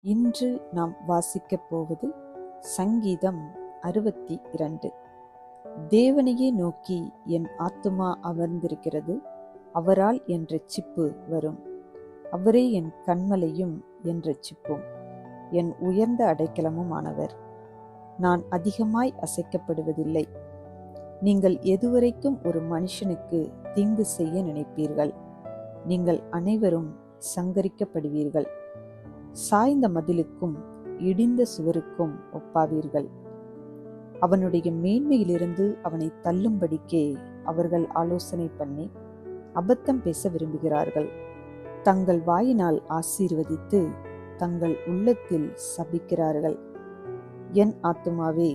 இன்று நாம் வாசிக்கப் போவது சங்கீதம் 62. தேவனையே நோக்கி என் ஆத்துமா அமர்ந்திருக்கிறது, அவரால் என் இரட்சிப்பு வரும். அவரே என் கன்மலையும் என் இரட்சிப்பும், என் உயர்ந்த அடைக்கலமும் ஆனவர். நான் அதிகமாய் அசைக்கப்படுவதில்லை. நீங்கள் எதுவரைக்கும் ஒரு மனுஷனுக்கு தீங்கு செய்ய நினைப்பீர்கள்? நீங்கள் அனைவரும் சங்கரிக்கப்படுவீர்கள். சாய்ந்த மதிலுக்கும் இடிந்த சுவருக்கும் ஒப்பாவீர்கள். அவனுடைய மேன்மையிலிருந்து அவனை தள்ளும்படிக்கே அவர்கள் ஆலோசனை பண்ணி அபத்தம் பேச விரும்புகிறார்கள். தங்கள் வாயினால் ஆசீர்வதித்து தங்கள் உள்ளத்தில் சபிக்கிறார்கள். என் ஆத்துமாவே,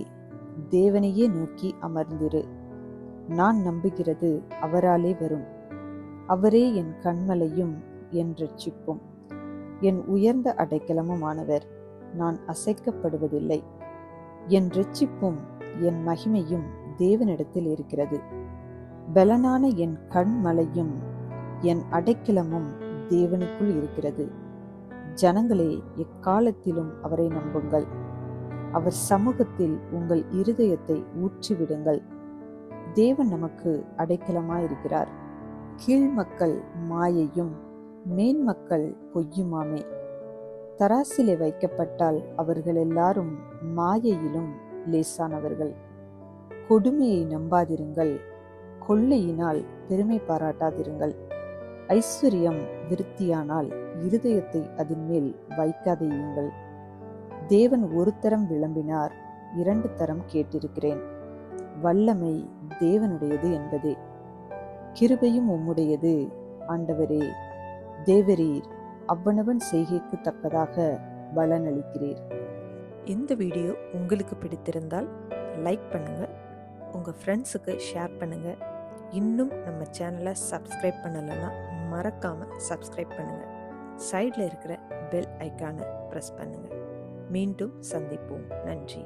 தேவனையே நோக்கி அமர்ந்திரு. நான் நம்புகிறது அவராலே வரும். அவரே என் கன்மலையும் என் இரட்சிப்பும், என் உயர்ந்த அடைக்கலமுமானவர். நான் அசைக்கப்படுவதில்லை. என் இரட்சிப்பும் என் மகிமையும் தேவனிடத்தில் இருக்கிறது. பலனான என் கன்மலையும் என் அடைக்கலமும் தேவனுக்குள் இருக்கிறது. ஜனங்களே, எக்காலத்திலும் அவரை நம்புங்கள். அவர் சமூகத்தில் உங்கள் இருதயத்தை ஊற்றிவிடுங்கள். தேவன் நமக்கு அடைக்கலமாயிருக்கிறார். கீழ்மக்கள் மாயையும் மேன்மக்கள் பொய்யுமாமே. தராசிலே வைக்கப்பட்டால் அவர்கள் எல்லாரும் மாயையிலும் லேசானவர்கள். கொடுமையை நம்பாதிருங்கள், கொள்ளையினால் பெருமை பாராட்டாதிருங்கள். ஐஸ்வர்யம் விருத்தியானால் இருதயத்தை அதன் மேல் வைக்காதேயுங்கள். தேவன் ஒரு தரம் விளம்பினார், 2 தரம் கேட்டிருக்கிறேன். வல்லமை தேவனுடையது என்பதே, கிருபையும் உம்முடையது ஆண்டவரே. தேவரீர் அவ்வனவன் செய்கைக்கு தக்கதாக பலனளிக்கிறீர். இந்த வீடியோ உங்களுக்கு பிடித்திருந்தால் லைக் பண்ணுங்கள், உங்கள் ஃப்ரெண்ட்ஸுக்கு ஷேர் பண்ணுங்கள். இன்னும் நம்ம சேனலை சப்ஸ்கிரைப் பண்ணலைன்னா மறக்காமல் சப்ஸ்கிரைப் பண்ணுங்கள். சைடில் இருக்கிற பெல் ஐக்கானை ப்ரெஸ் பண்ணுங்கள். மீண்டும் சந்திப்போம். நன்றி.